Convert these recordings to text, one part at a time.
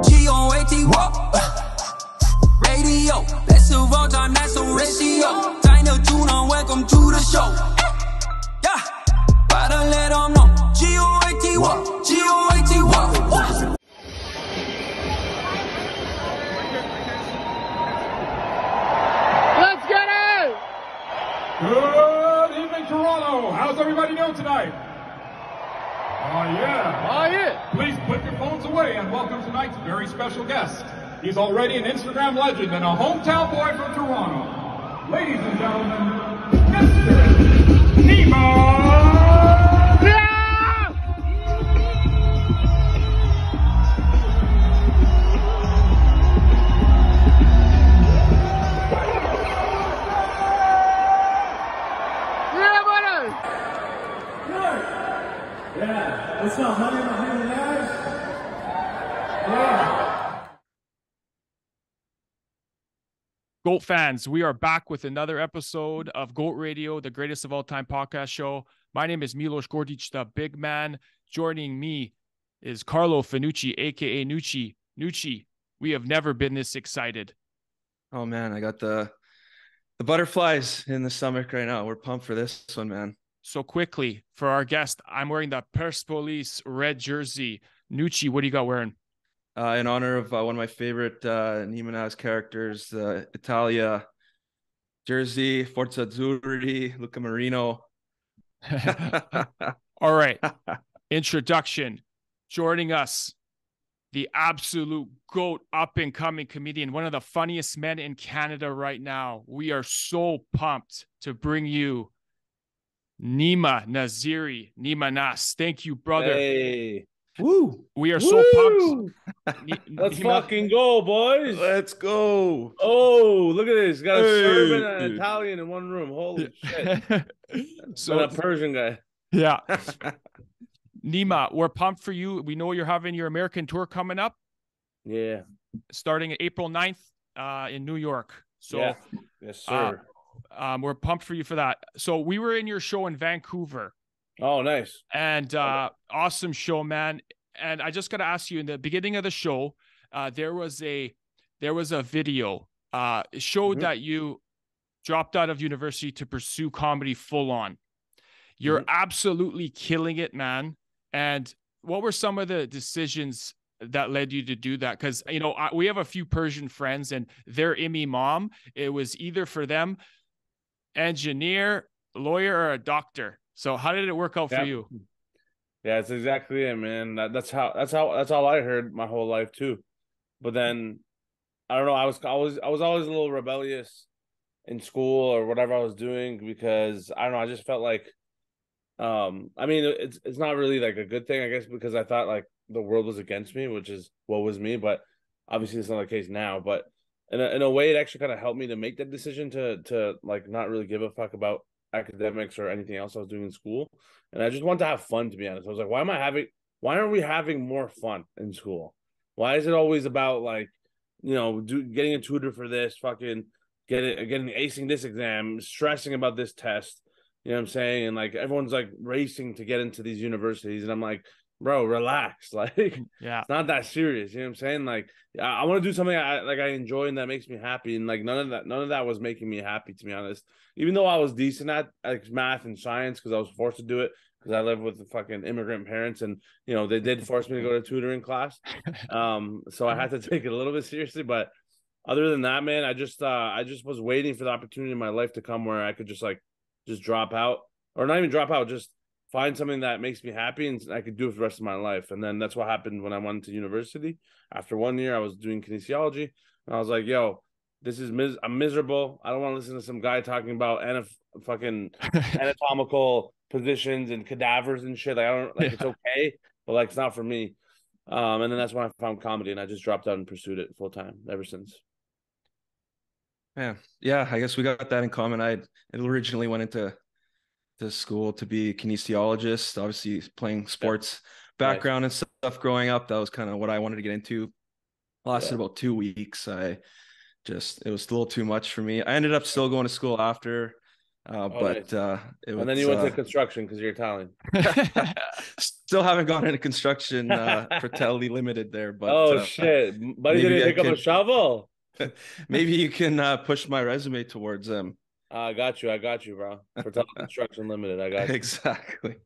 G-O-A-T, walk. Radio, best of all time, that's the ratio. China tuna, welcome to the show. Yeah, gotta let them know. G-O-A-T, walk. G-O-A-T, walk. Let's get it! Good evening, Toronto. How's everybody doing tonight? Oh, yeah. Oh, yeah. Please put your phones away and welcome tonight's very special guest. He's already an Instagram legend and a hometown boy from Toronto. Ladies and gentlemen, Mr. Neema Yeah, what's up, honey? Neema Naz? Yeah. GOAT fans, we are back with another episode of GOAT Radio, the greatest of all time podcast show. My name is Milos Gordic, the Big Man. Joining me is Carlo Finucci, aka Nucci. Nucci, we have never been this excited. Oh man, I got the butterflies in the stomach right now. We're pumped for this one, man. So quickly, for our guest, I'm wearing the Persepolis red jersey. Nucci, what do you got wearing? In honor of one of my favorite Neema Naz characters, Italia jersey, Forza Azzurri, Luca Marino. All right. Introduction. Joining us, the absolute GOAT up-and-coming comedian, one of the funniest men in Canada right now. We are so pumped to bring you Neema Naziri, Neema Naz. Thank you, brother. Hey. Woo! We are so pumped. Let's fucking go, boys. Let's go. Oh, look at this. Got a Hey, Serbian and an dude. Italian in one room. Holy shit. So And a Persian guy. yeah. Neema, we're pumped for you. We know you're having your American tour coming up Yeah. starting April 9th in New York. So Yeah. Yes, sir. we're pumped for you for that. So we were in your show in Vancouver. Oh, nice. And awesome show, man. And I just got to ask you, in the beginning of the show, there was a video. It showed that you dropped out of university to pursue comedy full on. You're absolutely killing it, man. And what were some of the decisions that led you to do that? Because, you know, we have a few Persian friends and their imam, it was either for them engineer, lawyer, or a doctor. So how did it work out for you? Yeah, it's exactly it, man. That's all I heard my whole life too. But then I don't know, I was always a little rebellious in school or whatever I was doing because I don't know, I just felt like I mean it's not really like a good thing, I guess, because I thought like the world was against me, which is what was me, but obviously it's not the case now. But in a way it actually kind of helped me to make that decision to like not really give a fuck about academics or anything else I was doing in school, and I just want to have fun, to be honest. I was like, why aren't we having more fun in school? Why is it always about like, you know, getting a tutor for this, fucking getting acing this exam, stressing about this test, you know what I'm saying? And like everyone's like racing to get into these universities, and I'm like, bro, relax. Like, Yeah. it's not that serious. You know what I'm saying? Like, I want to do something I enjoy and that makes me happy. And like none of that was making me happy, to be honest. Even though I was decent at like math and science because I was forced to do it because I live with the fucking immigrant parents, and you know they did force me to go to tutoring class. So I had to take it a little bit seriously. But other than that, man, I just was waiting for the opportunity in my life to come where I could just drop out, or not even drop out, just find something that makes me happy and I could do it for the rest of my life. And then that's what happened when I went to university. After 1 year, I was doing kinesiology, and I was like, yo, this is I'm miserable. I don't want to listen to some guy talking about fucking anatomical positions and cadavers and shit. Like, I don't like It's okay, but like it's not for me. And then that's when I found comedy, and I just dropped out and pursued it full time ever since. Man, yeah, I guess we got that in common. I originally went into school to be a kinesiologist, obviously playing sports background and stuff growing up. That was kind of what I wanted to get into. Lasted about 2 weeks. It was a little too much for me. I ended up still going to school after, Nice. It And then you went to construction because you're Italian. still haven't gone into construction Fratelli Limited there, but Oh shit, buddy didn't pick up a shovel. maybe you can push my resume towards them. I got you, bro. For Construction Limited, I got you. Exactly.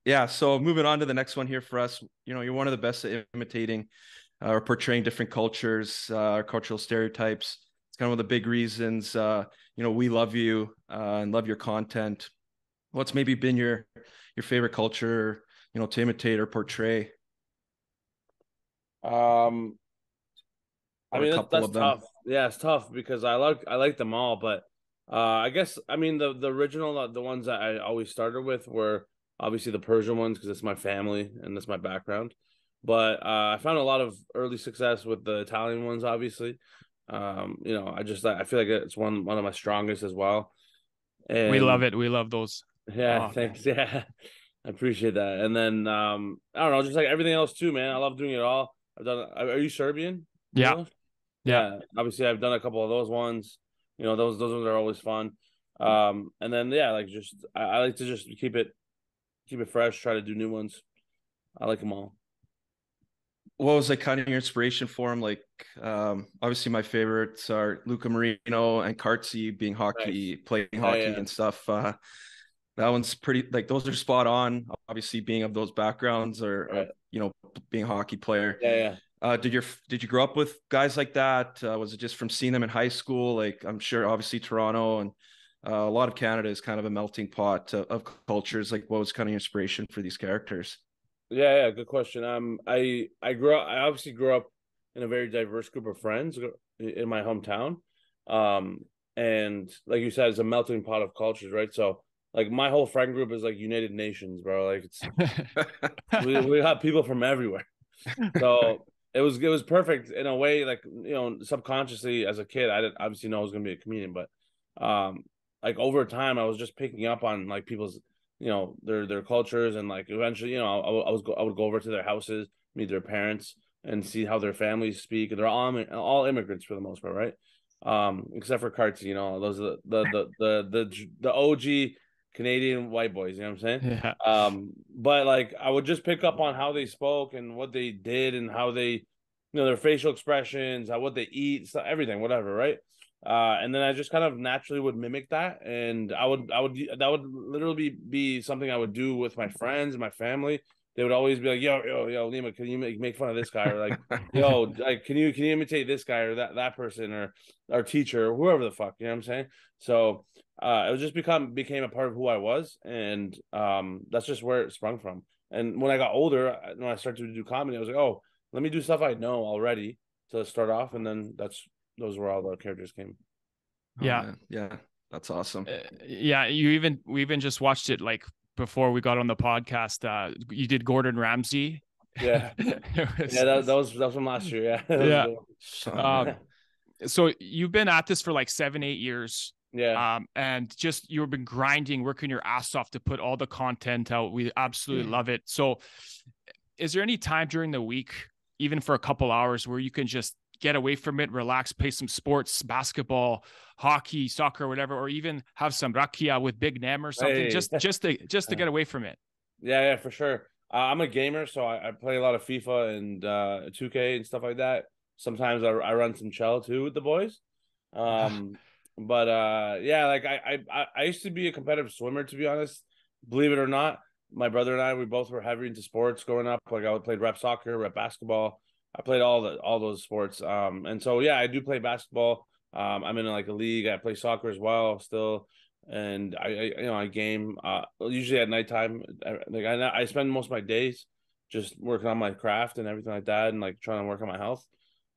Yeah, so moving on to the next one here for us. You know, you're one of the best at imitating or portraying different cultures, cultural stereotypes. It's kind of one of the big reasons you know, we love you and love your content. What's maybe been your favorite culture, you know, to imitate or portray? I mean that's tough. Yeah, it's tough because I like them all, but I guess I mean the original the ones that I always started with were obviously the Persian ones because it's my family and that's my background. But I found a lot of early success with the Italian ones, obviously. You know, I feel like it's one of my strongest as well. And we love it. We love those. yeah, thanks. Yeah, I appreciate that. And then I don't know, just like everything else too, man. I love doing it all. I've done. Are you Serbian? Yeah. Yeah. Obviously, I've done a couple of those ones. You know, those ones are always fun. And then yeah, like just I like to just keep it fresh. Try to do new ones. I like them all. What was like kind of your inspiration for him? Like, obviously my favorites are Luca Marino and Cartzi being playing hockey and stuff. That one's pretty, like, those are spot on. Obviously, being of those backgrounds or you know, being a hockey player. Did you grow up with guys like that? Was it just from seeing them in high school? Like, I'm sure obviously Toronto and a lot of Canada is kind of a melting pot of cultures. Like, what was kind of your inspiration for these characters? Yeah, good question. I obviously grew up in a very diverse group of friends in my hometown. And like you said, it's a melting pot of cultures, right? So like my whole friend group is like United Nations, bro. Like it's we have people from everywhere. So it was perfect in a way, like, you know, subconsciously as a kid, I didn't obviously know I was gonna be a comedian, but like over time I was just picking up on like people's, you know, their cultures, and like eventually, you know, I would go over to their houses, meet their parents, and see how their families speak. And they're all immigrants for the most part, right? Except for Carts, you know, those are the OG Canadian white boys, you know what I'm saying? Yeah. But like I would just pick up on how they spoke and what they did and how they, you know, their facial expressions, how what they eat, stuff, everything, whatever, right? And then I just kind of naturally would mimic that, and that would literally be something I would do with my friends and my family. They would always be like, yo, Neema, can you make fun of this guy, or like, yo, like, can you imitate this guy or that person or our teacher or whoever the fuck, you know what I'm saying? So it just became a part of who I was, and that's just where it sprung from. And when I got older, when I started to do comedy, I was like, oh, let me do stuff I know already to start off, and then those were all the characters came. Yeah. Yeah, that's awesome. Yeah, we even just watched it like before we got on the podcast. You did Gordon Ramsay. Yeah. That was from last year. Yeah. Yeah. So you've been at this for like 7-8 years. Yeah. And just you've been grinding, working your ass off to put all the content out. We absolutely love it. So is there any time during the week, even for a couple hours, where you can just get away from it, relax, play some sports, basketball, hockey, soccer, whatever, or even have some rakia with Big Nem or something, just to get away from it? Yeah, for sure. I'm a gamer, so I play a lot of FIFA and 2K and stuff like that. Sometimes I run some Chell too with the boys. But yeah, like I used to be a competitive swimmer, to be honest. Believe it or not, my brother and I, we both were heavy into sports growing up. Like I played rep soccer, rep basketball. I played all those sports. And so yeah, I do play basketball. I'm in like a league. I play soccer as well still, and I game usually at nighttime. Like I spend most of my days just working on my craft and everything like that, and like trying to work on my health.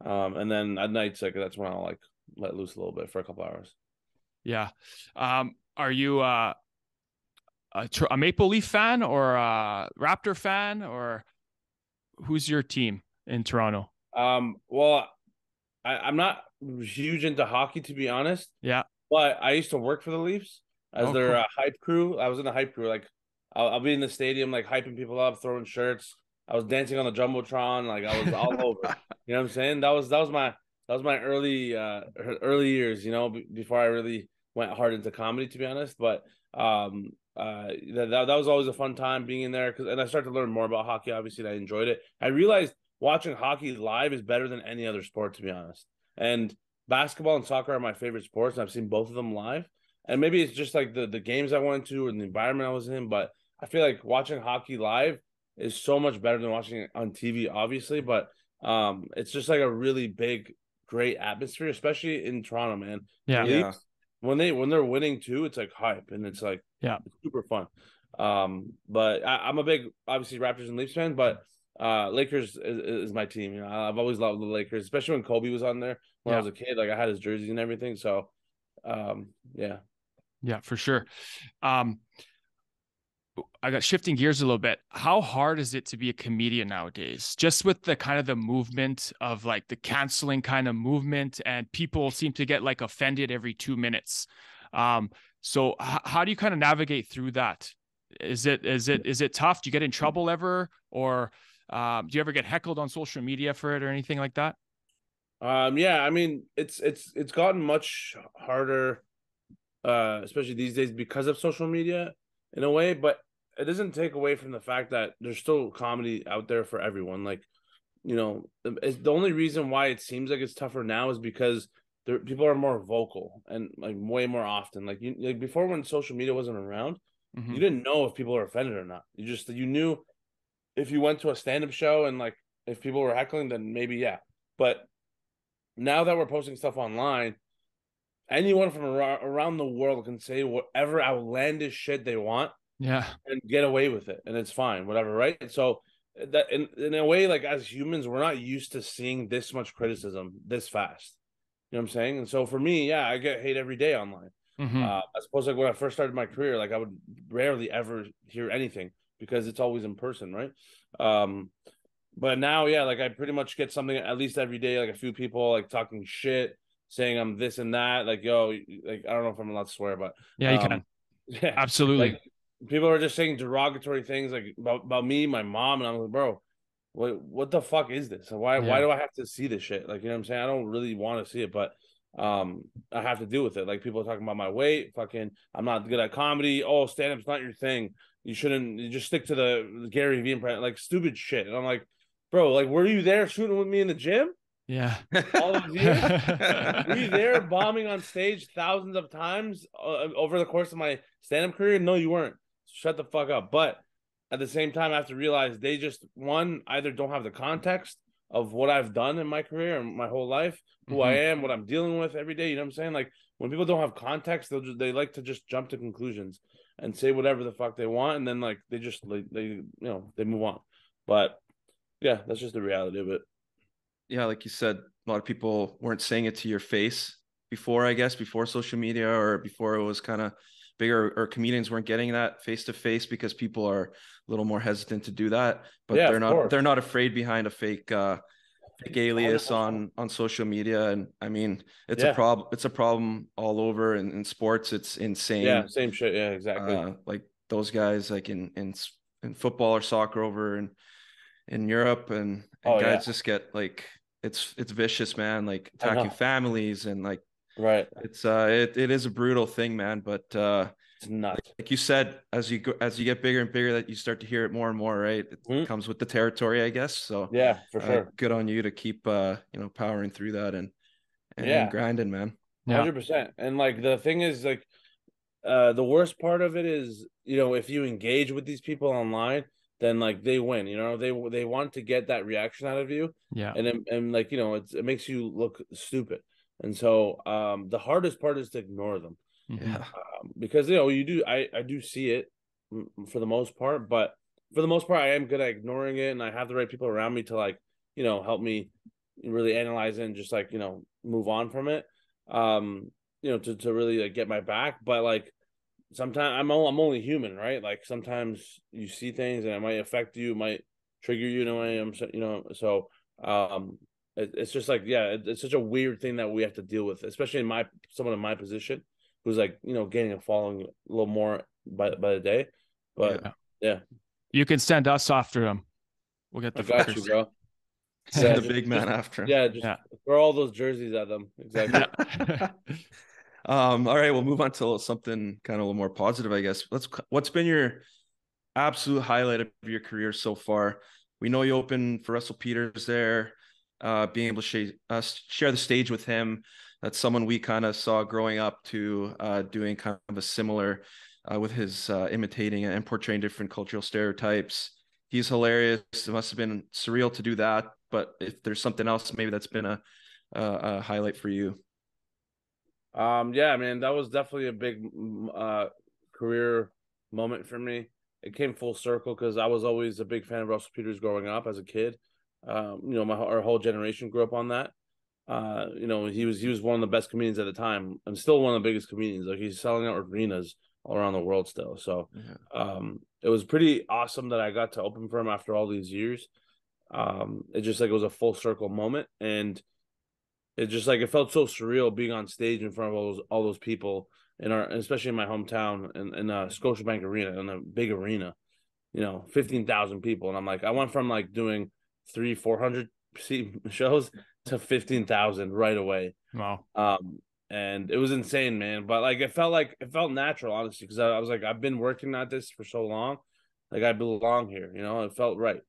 And then at nights, like that's when I'll like let loose a little bit for a couple hours. Yeah. Are you a Maple Leaf fan or a Raptor fan, or who's your team in Toronto? Well, I'm not huge into hockey, to be honest. Yeah. But I used to work for the Leafs as their hype crew. I was in the hype crew. Like I'll be in the stadium, like hyping people up, throwing shirts. I was dancing on the jumbotron. Like I was all over. You know what I'm saying? That was my early years. You know, before I really went hard into comedy, to be honest. But that was always a fun time being in there, and I started to learn more about hockey, obviously, and I enjoyed it. I realized watching hockey live is better than any other sport, to be honest. And basketball and soccer are my favorite sports, and I've seen both of them live. And maybe it's just like the games I went to and the environment I was in, but I feel like watching hockey live is so much better than watching it on TV, obviously. But it's just like a really big, great atmosphere, especially in Toronto, man. Yeah. The Leafs, when they're winning too, it's like hype, and it's like it's super fun. But I'm a big, obviously, Raptors and Leafs fan, but Lakers is my team. You know, I've always loved the Lakers, especially when Kobe was on there when I was a kid. Like I had his jerseys and everything. So, yeah, for sure. I got shifting gears a little bit. How hard is it to be a comedian nowadays? Just with the kind of the movement of like the canceling kind of movement, and people seem to get like offended every 2 minutes. So how do you kind of navigate through that? Is it tough? Do you get in trouble ever, or do you ever get heckled on social media for it or anything like that? Yeah, I mean, it's gotten much harder, especially these days because of social media in a way, but it doesn't take away from the fact that there's still comedy out there for everyone. Like, you know, it's the only reason why it seems like it's tougher now is because people are more vocal and like way more often. Like before, when social media wasn't around, you didn't know if people were offended or not. You knew if you went to a stand-up show and like if people were heckling, then maybe yeah. But now that we're posting stuff online, anyone from around the world can say whatever outlandish shit they want, and get away with it, and it's fine, whatever, right? And so that in a way, like as humans, we're not used to seeing this much criticism this fast. You know what I'm saying? And so for me, yeah, I get hate every day online. I suppose like when I first started my career, like I would rarely ever hear anything because it's always in person, right? But now, yeah, like I pretty much get something at least every day, like a few people like talking shit, saying I'm this and that, like yo, like I don't know if I'm allowed to swear, but yeah, you can. Yeah, Absolutely. like people are just saying derogatory things like about me, my mom, and I'm like, bro, what the fuck is this? Why do I have to see this shit? Like, you know what I'm saying? I don't really want to see it, but I have to deal with it. Like people are talking about my weight, fucking I'm not good at comedy. Oh, stand-up's not your thing. You just stick to the Gary Vee impression, like stupid shit. And I'm like, bro, like were you there shooting with me in the gym? Yeah. All those years? Were you there bombing on stage thousands of times over the course of my stand-up career? No, you weren't. Shut the fuck up. But at the same time, I have to realize they just, one, either don't have the context of what I've done in my career and my whole life, who I am, what I'm dealing with every day. You know what I'm saying? Like when people don't have context, they like to just jump to conclusions and say whatever the fuck they want, and then like they move on. But yeah, that's just the reality of it. Yeah, like you said, a lot of people weren't saying it to your face before, I guess, before social media or before it was kind of bigger, or comedians weren't getting that face to face because people are a little more hesitant to do that. But Yeah, they're not afraid behind a fake alias 100%. on social media. And I mean, it's a problem. It's a problem all over in sports. It's insane. Yeah, same shit. Yeah, exactly. Like those guys, like in football or soccer over in Europe, and guys just get like it's vicious, man. Like attacking families and like it's it is a brutal thing, man. But it's nuts. Like you said, as you get bigger and bigger, that you start to hear it more and more, right? It comes with the territory, I guess. So yeah, for sure. Good on you to keep powering through that and grinding, man. 100%. And like the thing is, like the worst part of it is, if you engage with these people online, then like they win. They want to get that reaction out of you. Yeah. And like it makes you look stupid. And so the hardest part is to ignore them. Yeah. Because I do see it for the most part, but for the most part I am good at ignoring it, and I have the right people around me to like help me really analyze it and just like move on from it, to really like get my back. But like sometimes I'm only human, right? Like sometimes you see things and it might affect you, might trigger you in a way. So it's just like, yeah, it's such a weird thing that we have to deal with, especially in someone in my position who's like gaining a following a little more by the day. But yeah. You can send us after him. We'll get the I got you, bro. Send the big man after him. Yeah, just throw all those jerseys at them. Exactly. All right, we'll move on to something kind of a little more positive, I guess. What's been your absolute highlight of your career so far? We know you opened for Russell Peters there, being able to share the stage with him. That's someone we kind of saw growing up to doing kind of a similar with his imitating and portraying different cultural stereotypes. He's hilarious. It must have been surreal to do that. But if there's something else, maybe that's been a highlight for you. Yeah, man, that was definitely a big career moment for me. It came full circle because I was always a big fan of Russell Peters growing up as a kid. Our whole generation grew up on that. He was one of the best comedians at the time, and still one of the biggest comedians. Like, he's selling out arenas all around the world still. So, it was pretty awesome that I got to open for him after all these years. It just, like, it was a full circle moment, and it just, like, it felt so surreal being on stage in front of all those people especially in my hometown in Scotiabank Arena, in a big arena, 15,000 people, and I'm like, I went from like doing 300-400 seat shows to 15,000 right away. Wow. And it was insane, man. But like, it felt natural, honestly, because I was like, I've been working at this for so long, like, I belong here, it felt right.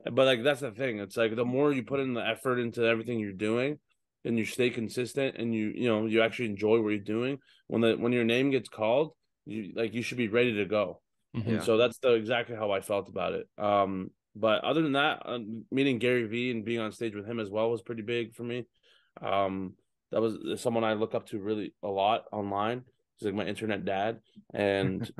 But like, that's the thing. It's like, the more you put in the effort into everything you're doing, and you stay consistent, and you actually enjoy what you're doing, when your name gets called, you should be ready to go. And so that's exactly how I felt about it. But other than that, meeting Gary Vee and being on stage with him as well was pretty big for me. That was someone I look up to really a lot online. He's like my internet dad, and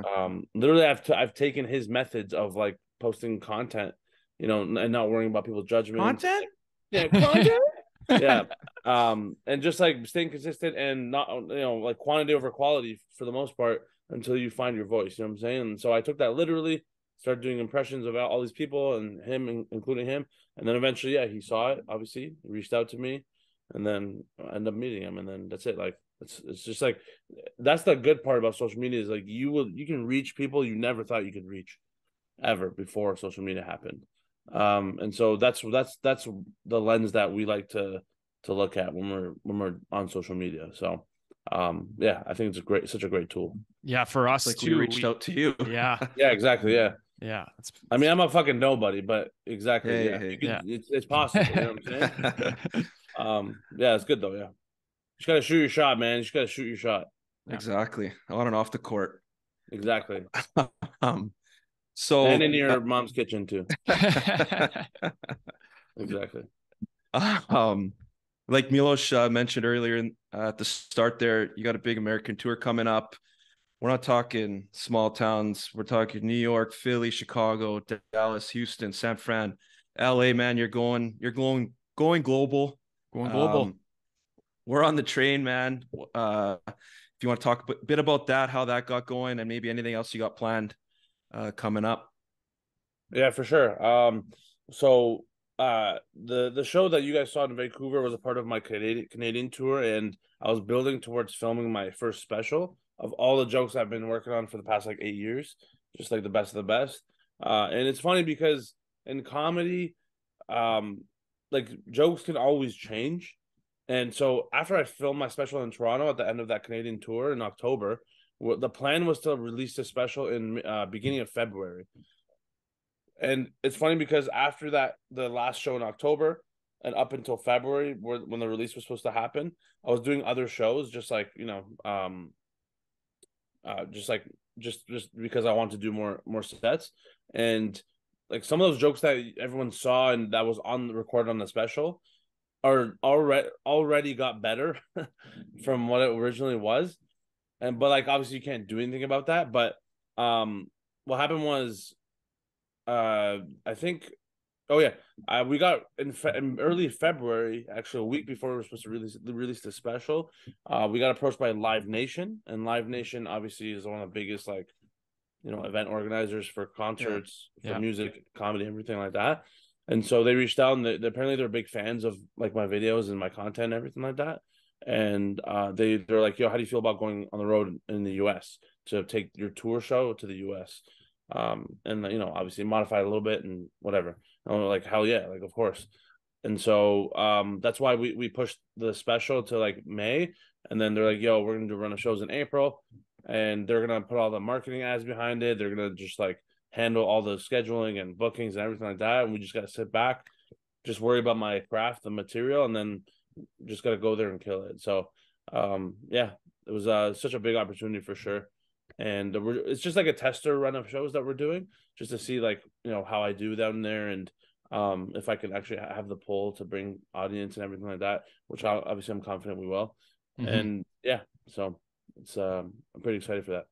literally I've taken his methods of like posting content, and not worrying about people's judgment. Content? Yeah, content. Yeah. And just like staying consistent and not, like, quantity over quality for the most part until you find your voice. You know what I'm saying? And so I took that literally, started doing impressions of all these people and him, including him. And then eventually, yeah, he saw it, obviously, he reached out to me, and then I ended up meeting him. And then that's it. Like, it's just like, that's the good part about social media, is like, you can reach people you never thought you could reach ever before social media happened. And so that's the lens that we like to look at when we're on social media. So yeah, I think it's such a great tool. Yeah, for us like too. We reached out to you. Yeah. Yeah, exactly. Yeah. Yeah. I mean, I'm a fucking nobody, but exactly. Hey. It's possible. You know what I'm saying? Yeah, it's good though. Yeah. You just gotta shoot your shot, man. You just gotta shoot your shot. Yeah. Exactly. On and off the court. Exactly. So, and in your mom's kitchen too. Exactly. Like Milos mentioned earlier at the start there, you got a big American tour coming up. We're not talking small towns. We're talking New York, Philly, Chicago, Dallas, Houston, San Fran, LA, man. You're going global. Going global. We're on the train, man. If you want to talk a bit about that, how that got going, and maybe anything else you got planned coming up. Yeah, for sure. So the show that you guys saw in Vancouver was a part of my Canadian tour, and I was building towards filming my first special of all the jokes I've been working on for the past like 8 years, just like the best of the best. And it's funny because in comedy, like, jokes can always change. And so after I filmed my special in Toronto at the end of that Canadian tour in October, the plan was to release the special in beginning of February. And it's funny because after that, the last show in October and up until February, when the release was supposed to happen, I was doing other shows, just like, just because I wanted to do more sets. And like, some of those jokes that everyone saw and that was recorded on the special are already got better from what it originally was. But like, obviously you can't do anything about that. But what happened was, I think, we got in early February, actually a week before we were supposed to release the special, we got approached by Live Nation, and Live Nation obviously is one of the biggest, like, event organizers for concerts, for music, comedy, everything like that. And so they reached out, and apparently they're big fans of like my videos and my content and everything like that. And they're like, yo, how do you feel about going on the road in the US to take your tour show to the US? And obviously modify it a little bit and whatever. And I'm like, hell yeah, like, of course. And so that's why we pushed the special to like May, And then they're like, yo, we're going to run the shows in April. And they're going to put all the marketing ads behind it. They're going to just like handle all the scheduling and bookings and everything like that. And we just got to sit back, just worry about my craft, the material, and then just got to go there and kill it. So, yeah, it was such a big opportunity for sure. And it's just like a tester run of shows that we're doing just to see like, how I do down there. And if I can actually have the pull to bring audience and everything like that, which obviously I'm confident we will. And yeah, so it's I'm pretty excited for that.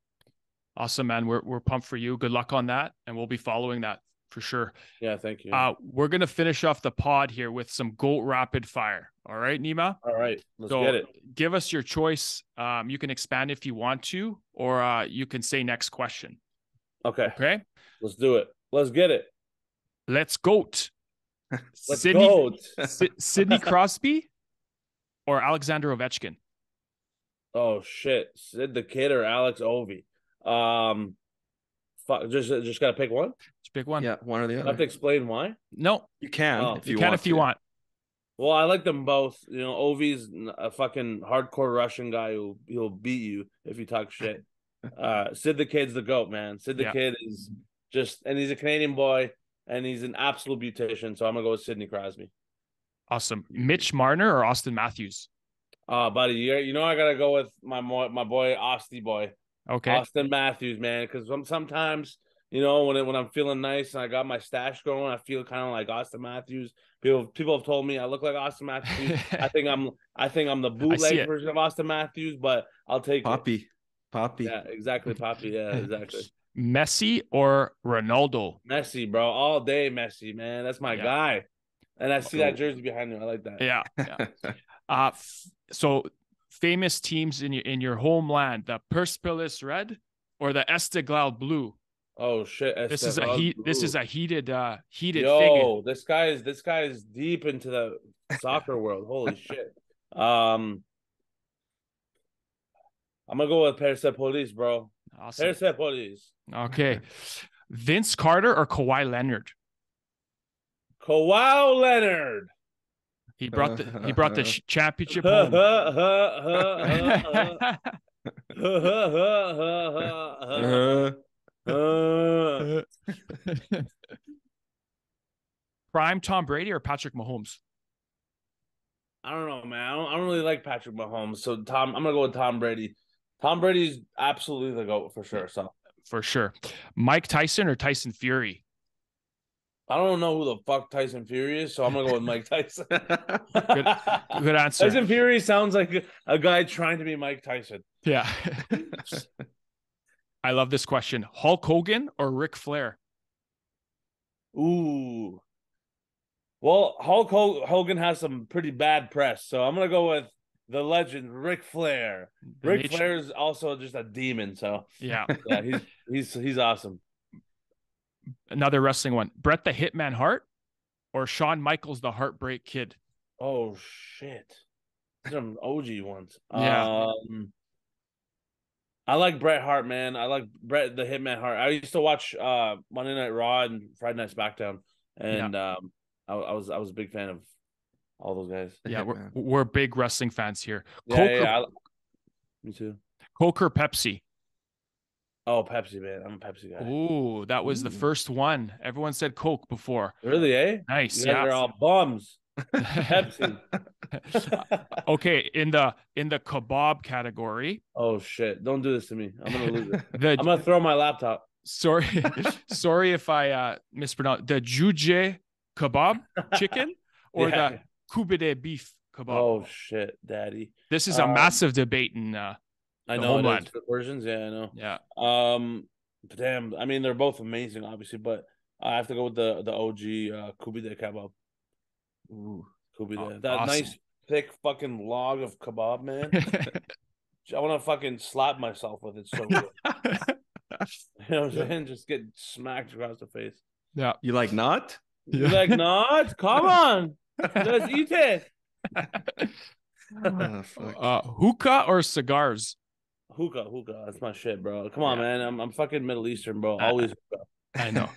Awesome, man. We're pumped for you. Good luck on that, and we'll be following that for sure. Yeah, thank you. We're gonna finish off the pod here with some GOAT rapid fire. All right, Neema? All right, let's get it. Give us your choice. You can expand if you want to, or you can say next question. Okay. Let's do it. Let's get it. Let's GOAT. Let's GOAT. Sidney Crosby or Alexander Ovechkin? Oh shit, Sid the Kid or Alex Ovi? Just gotta pick one. Just pick one. Yeah, one or the I other. have to explain why. No, you can. Oh, if you want. Well, I like them both. Ovi's a fucking hardcore Russian guy he'll beat you if you talk shit. Sid the Kid's the GOAT, man. Sid the Kid is and he's a Canadian boy, and he's an absolute beautician. So I'm gonna go with Sidney Crosby. Awesome. Mitch Marner or Austin Matthews? Buddy, I gotta go with my boy Austin boy. Okay. Austin Matthews, man, because sometimes when I'm feeling nice and I got my stash going, I feel kind of like Austin Matthews. People have told me I look like Austin Matthews. I think I'm the bootleg version of Austin Matthews, but I'll take Poppy. Yeah, exactly, Poppy. Yeah, exactly. Messi or Ronaldo? Messi, bro, all day Messi, man. That's my guy. And I see that jersey behind me. I like that. Yeah. So famous teams in your homeland, the Persepolis Red or the Esteghlal Blue? Oh shit! This is a heated Yo, thing. this guy is deep into the soccer world. Holy shit! I'm gonna go with Persepolis, bro. Awesome. Persepolis. Okay. Vince Carter or Kawhi Leonard? Kawhi Leonard. He brought the championship home. Prime Tom Brady or Patrick Mahomes? I don't know, man. I don't really like Patrick Mahomes, so I'm gonna go with Tom Brady. Tom Brady's absolutely the GOAT for sure. So for sure, Mike Tyson or Tyson Fury? I don't know who the fuck Tyson Fury is, so I'm gonna go with Mike Tyson. Good answer. Tyson Fury sounds like a guy trying to be Mike Tyson. Yeah. I love this question. Hulk Hogan or Ric Flair? Ooh. Well, Hulk Hogan has some pretty bad press, so I'm gonna go with the legend Ric Flair. Ric Flair is also just a demon, so yeah, he's awesome. Another wrestling one: Bret the Hitman Hart or Shawn Michaels the Heartbreak Kid? Oh shit, some OG ones. Yeah. I like Bret Hart, man. I like Bret the Hitman Hart. I used to watch Monday Night Raw and Friday Night SmackDown, and I was a big fan of all those guys. Yeah, we're big wrestling fans here. Me too. Coke or Pepsi? Oh, Pepsi, man. I'm a Pepsi guy. Ooh, that was the first one. Everyone said Coke before. Really, eh? Nice. Yeah, they're all bums. Pepsi. Okay, in the kebab category. Oh shit! Don't do this to me. I'm gonna lose it. I'm gonna throw my laptop. Sorry if I mispronounced the Juje kebab chicken or the kubide beef kebab. Oh shit, daddy! This is a massive debate in I know homeland. Versions. Yeah, I know. Yeah. Damn. I mean, they're both amazing, obviously, but I have to go with the OG kubide kebab. Ooh, kubide. That awesome. Nice thick fucking log of kebab, man. I want to fucking slap myself with it. So good. You know what I'm saying? Just get smacked across the face. Yeah. You like not? You like not? Come on. Let's eat it. Hookah or cigars? Hookah. That's my shit, bro. Come on, man. I'm fucking Middle Eastern, bro. Always hookah. I know.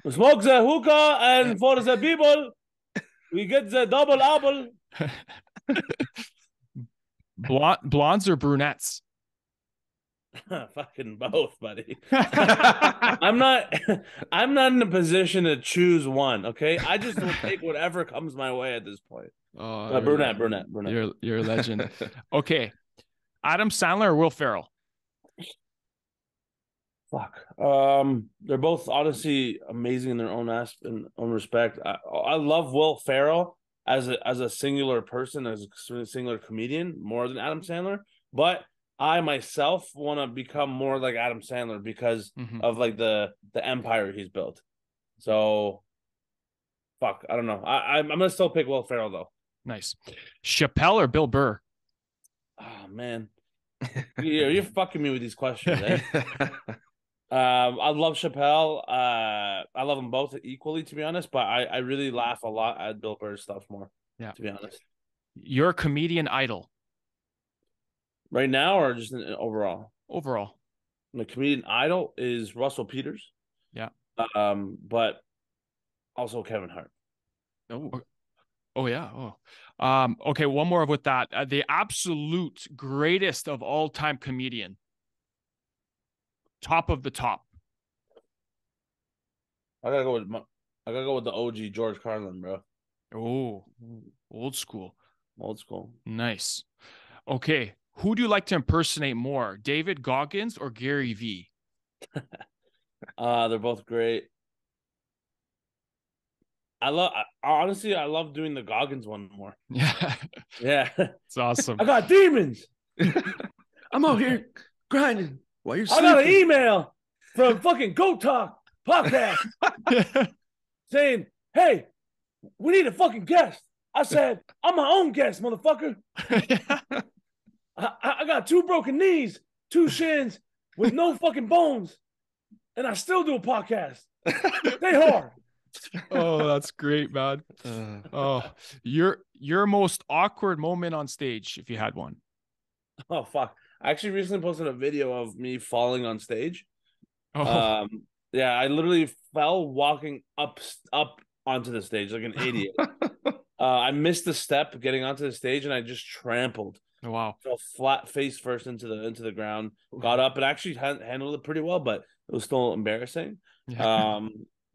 Smoke the hookah, and for the people, we get the double apple. Blondes or brunettes? Fucking both, buddy. I'm not in a position to choose one. Okay, I just will take whatever comes my way at this point. Oh, Brunette. You're a legend. Okay, Adam Sandler or Will Ferrell? Fuck. They're both honestly amazing in their own own respect. I love Will Ferrell as a singular person, as a singular comedian, more than Adam Sandler. But I myself want to become more like Adam Sandler because of like the empire he's built. So, fuck, I don't know. I'm gonna still pick Will Ferrell though. Nice. Chappelle or Bill Burr? Oh man, you're fucking me with these questions. Eh? I love Chappelle. I love them both equally, to be honest. But I really laugh a lot at Bill Burr's stuff more. Yeah, to be honest. Your comedian idol right now, or just overall? Overall, my comedian idol is Russell Peters. Yeah. But also Kevin Hart. Oh yeah. Oh. Okay. One more with that. The absolute greatest of all time comedian. Top of the top. I gotta go with the OG George Carlin, bro. Oh, old school. Old school. Nice. Okay. Who do you like to impersonate more, David Goggins or Gary Vee? They're both great. I love doing the Goggins one more. Yeah. Yeah. It's awesome. I got demons. I'm out here grinding while you're I sleeping. got an email from fucking Goat Talk podcast saying, hey, we need a fucking guest. I said, I'm my own guest, motherfucker. I got 2 broken knees, 2 shins with no fucking bones, and I still do a podcast. Stay hard. Oh, that's great, man. Oh, your most awkward moment on stage, if you had one. Oh fuck! I actually recently posted a video of me falling on stage. Oh. Yeah, I literally fell walking up onto the stage like an idiot. I missed the step getting onto the stage, and I just trampled. Wow! Fell flat face first into the ground. Got up and actually handled it pretty well, but it was still embarrassing. Yeah.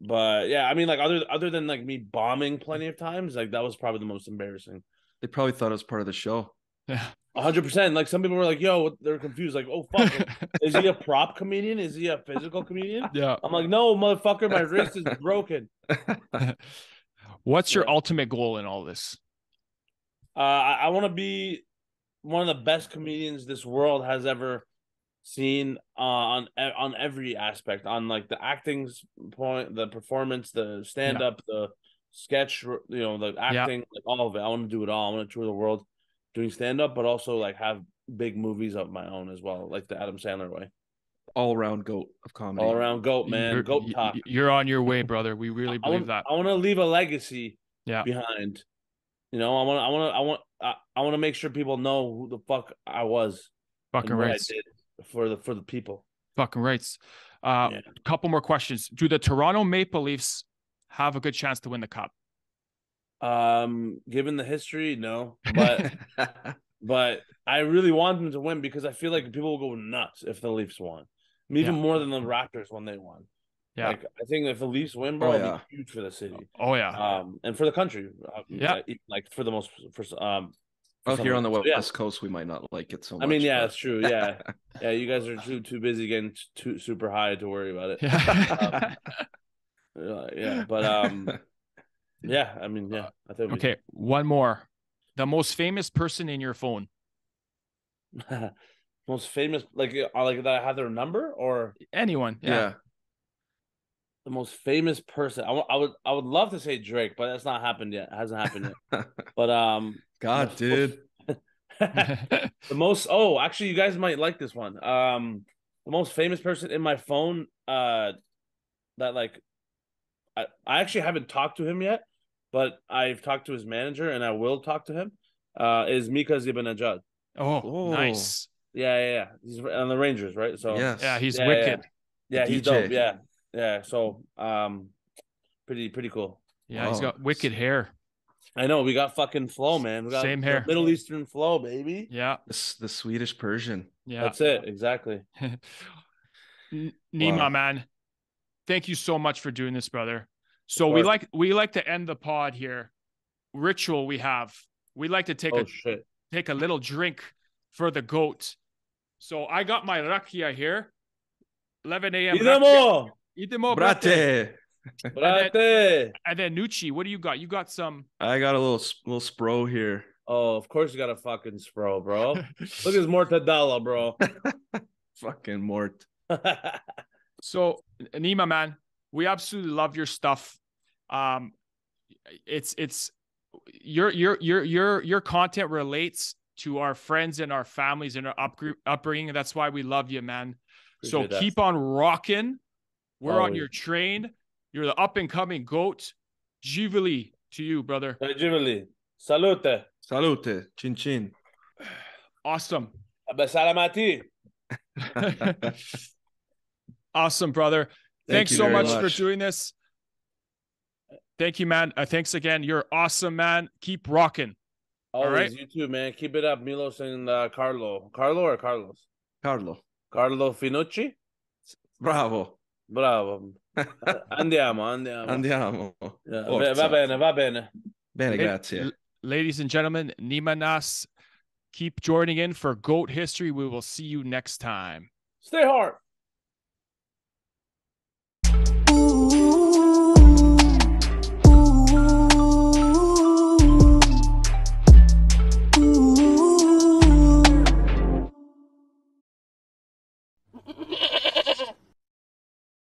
But yeah, I mean, like other than like me bombing plenty of times, like that was probably the most embarrassing. They probably thought it was part of the show. Yeah. 100%. Like some people were like, "Yo," they're confused. Like, "Oh fuck, is he a prop comedian? Is he a physical comedian?" Yeah. I'm like, "No, motherfucker, my wrist is broken." What's your ultimate goal in all this? I want to be one of the best comedians this world has ever seen on every aspect, on like the acting's point, the performance, the stand-up, the sketch, the acting, like all of it. I want to do it all. I want to tour the world doing stand-up, but also like have big movies of my own as well, like the Adam Sandler way. All-around goat of comedy. All-around goat, man. Goat talk. You're on your way, brother. We really believe that. I want to leave a legacy behind. I want to make sure people know who the fuck I was. Fucking right. I did for the people. Fucking rights. Couple more questions. Do the Toronto Maple Leafs have a good chance to win the cup? Given the history, no. But I really want them to win because I feel like people will go nuts if the Leafs won. Even more than the Raptors when they won. Yeah. Like I think if the Leafs win, bro, it'll be huge for the city. Oh yeah. And for the country. Like for the most here on the West Coast, we might not like it so much. I mean, yeah, that's true. Yeah. Yeah, you guys are too busy getting too super high to worry about it. Yeah, I mean, yeah. I think okay, one more. The most famous person in your phone. Most famous, like that I have their number or anyone. Yeah. The most famous person. I would love to say Drake, but that's not happened yet. It hasn't happened yet. But God, dude. The most actually you guys might like this one. The most famous person in my phone that like I actually haven't talked to him yet, but I've talked to his manager and I will talk to him. Is Mika Zibanejad. Oh, nice. Yeah. He's on the Rangers, right? So yeah, he's wicked. Yeah, he's dope. Yeah. So pretty cool. Yeah, he's got wicked hair. I know we got fucking flow, man. We got Same here. Middle Eastern flow, baby. Yeah. The Swedish Persian. Yeah. That's it. Exactly. Neema, Wow. man, thank you so much for doing this, brother. So course. we like to end the pod here. Ritual we like to take take a little drink for the goat. So I got my rakia here. 11 a.m. Idemo, Idemo, brate. brate. And then Nucci, what do you got? You got some. I got a little spro here. Oh, of course you got a fucking spro, bro. Look at his mortadella, bro. Fucking Mort. So Neema, man, we absolutely love your stuff. It's your content relates to our friends and our families and our upbringing. That's why we love you, man. Appreciate so keep on rocking. We're on your train. You're the up and coming goat. Jivali to you, brother. Jivali. Salute. Salute. Chin chin. Awesome. Salamati. Awesome, brother. Thanks so much for doing this. Thank you, man. Thanks again. You're awesome, man. Keep rocking. Always. All right? You too, man. Keep it up, Milos and Carlo. Carlo or Carlos? Carlo. Carlo Finucci? Bravo. Bravo. Andiamo. Yeah. Va bene. Bene, grazie. Ladies and gentlemen, Neema Naz, keep joining in for GOAT History. We will see you next time. Stay hard.